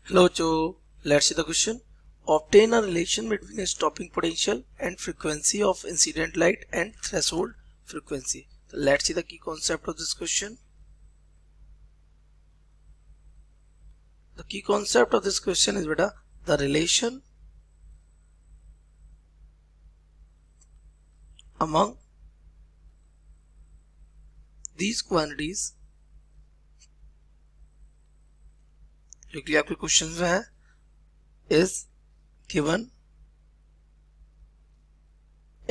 Hello Joe, let's see the question. Obtain a relation between a stopping potential and frequency of incident light and threshold frequency. So let's see the key concept of this question. The key concept of this question is the relation among these quantities जो कि आपके question में है is given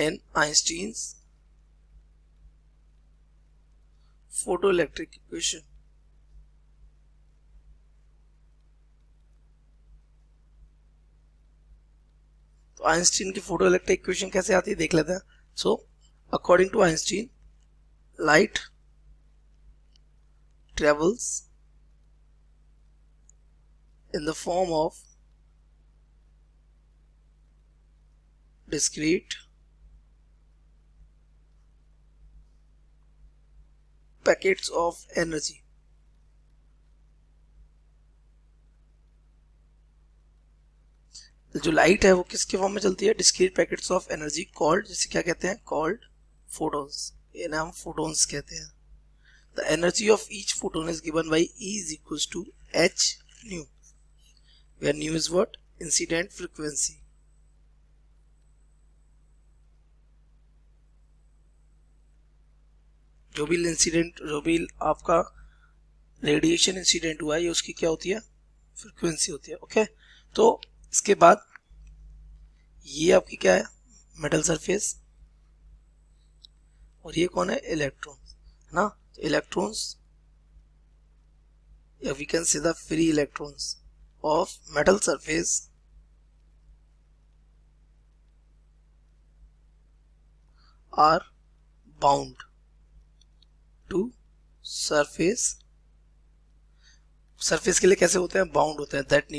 in Einstein's photoelectric equation. तो Einstein की photoelectric equation कैसे आती है देख लेते हैं. So according to Einstein, light travels in the form of discrete packets of energy. जो लाइट है वो किसके फॉर्म में चलती है? Discrete packets of energy called, जिसे क्या कहते हैं? Called photons. इन्हें हम फोटॉन्स कहते हैं. The energy of each photon is given by E is equals to h nu, where nu is what? Incident frequency. जो भी आपका रेडिएशन इंसिडेंट हुआ है ये उसकी क्या होती है? फ्रीक्वेंसी होती है. ओके, तो इसके बाद ये आपकी क्या है? Metal surface. और ये कौन है? इलेक्ट्रॉन, है ना. तो इलेक्ट्रॉन्स, या we can say the free electrons of metal surface are bound to surface. Surface के लिए कैसे होते हैं? बाउंड होते हैं. दैट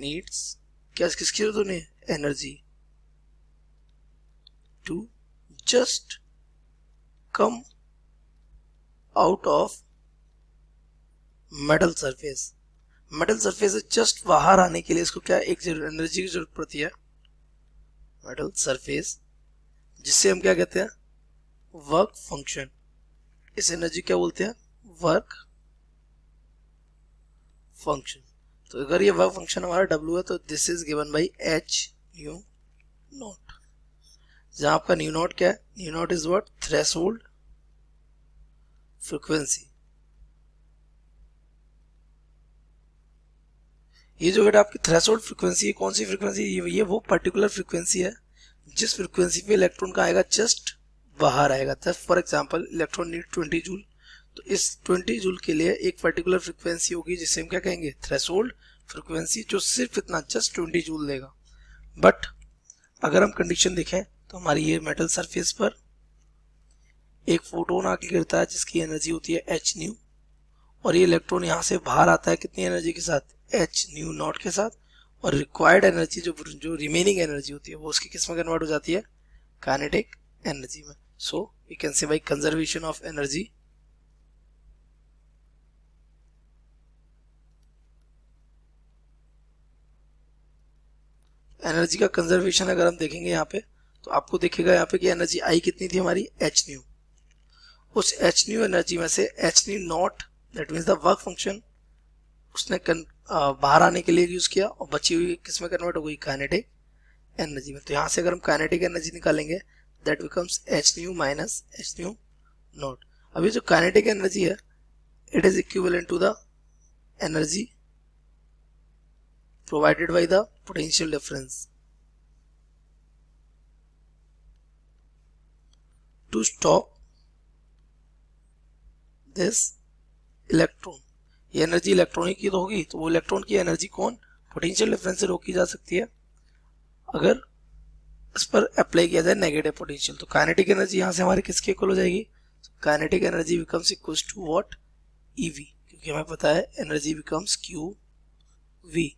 नीड्स क्या, किसकी जरूरत उन्हें? Energy to just come out of metal surface. Metal surface से जस्ट बाहर आने के लिए इसको क्या, एक एनर्जी की जरूरत पड़ती है. मेटल सरफेस, जिससे हम क्या कहते हैं? Work function. इस एनर्जी क्या बोलते हैं? Work function. तो अगर ये वर्क फंक्शन हमारा W है तो this is given by h nu not. जहां आपका न्यू नॉट क्या है? New not is what? Threshold frequency. ये जो बेटा आपकी थ्रेशोल्ड फ्रीक्वेंसी है, कौन सी फ्रीक्वेंसी? ये वो पर्टिकुलर फ्रीक्वेंसी है जिस फ्रीक्वेंसी पे इलेक्ट्रॉन का आएगा जस्ट बाहर आएगा. For example electron need 20 joule, तो इस 20 जूल के लिए एक पर्टिकुलर फ्रीक्वेंसी होगी जिसे हम क्या कहेंगे? थ्रेशोल्ड फ्रीक्वेंसी, जो सिर्फ इतना जस्ट 20 जूल देगा. बट अगर हम कंडीशन देखें तो हमारी ये मेटल सरफेस पर एक फोटोन आके गिरता है जिसकी एनर्जी होती है h न्यू, और ये इलेक्ट्रॉन यहाँ से बाहर आता है कितनी एनर्जी के साथ? h न्यू नॉट के साथ. और रिक्वायर्ड एनर्जी जो रिमेनिंग एनर्जी होती है वो उसकी किस में कन्वर्ट हो जाती है? काइनेटिक एनर्जी में. So we can say by conservation of energy, energy का कंजर्वेशन अगर हम देखेंगे यहाँ पे तो आपको दिखेगा यहाँ पे कि एनर्जी आई कितनी थी हमारी? h new. उस h न्यू एनर्जी में से h nu not, that means the work function, उसने बाहर आने के लिए यूज किया और बची हुई किस में कन्वर्ट हो गई? काइनेटिक एनर्जी में. तो यहाँ से अगर हम काइनेटिक एनर्जी निकालेंगे that becomes h nu minus h nu naught. अभी जो काइनेटिक एनर्जी है it is equivalent to the energy provided by the potential difference. To stop this electron, ये एनर्जी इलेक्ट्रॉनिक की तो होगी, तो वो इलेक्ट्रॉन की एनर्जी कौन? पोटेंशियल डिफरेंस से रोकी जा सकती है अगर इस पर अप्लाई किया जाए नेगेटिव पोटेंशियल. तो काइनेटिक एनर्जी यहाँ से हमारी किसके इक्वल हो जाएगी? Kinetic energy becomes equals to what? EV, क्योंकि हमें पता है एनर्जी बिकम्स QV.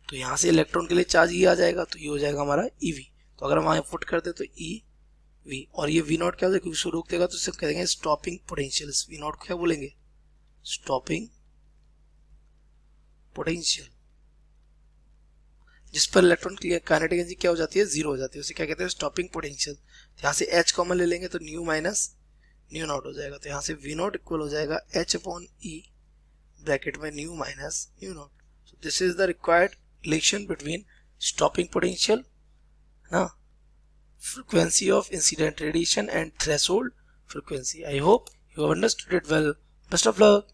तो यहाँ से इलेक्ट्रॉन के लिए चार्ज ये आ जाएगा तो ये हो जाएगा हमारा EV. तो अगर हम वहाँ पुट करते तो EV, और ये V नॉट क्या हो जाएगा? क्योंकि रोक देगा तो इसे कहेंगे स्टॉपिंग पोटेंशियल. V नॉट क्या बोलेंगे? स्टॉपिंग पोटेंशियल, जिस पर इलेक्ट्रॉन की काइनेटिक एनर्जी क्या हो जाती है, जीरो हो जाती है, उसे क्या कहते हैं, स्टॉपिंग पोटेंशियल। यहाँ से H कॉमन ले लेंगे तो न्यू माइनस न्यू नॉट हो जाएगा, तो यहाँ से V नॉट इक्वल हो जाएगा H अपॉन E ब्रैकेट में new minus new not. So this is the required relation between stopping potential ना, frequency of incident radiation and threshold frequency. I hope you have understood it well. Best of luck.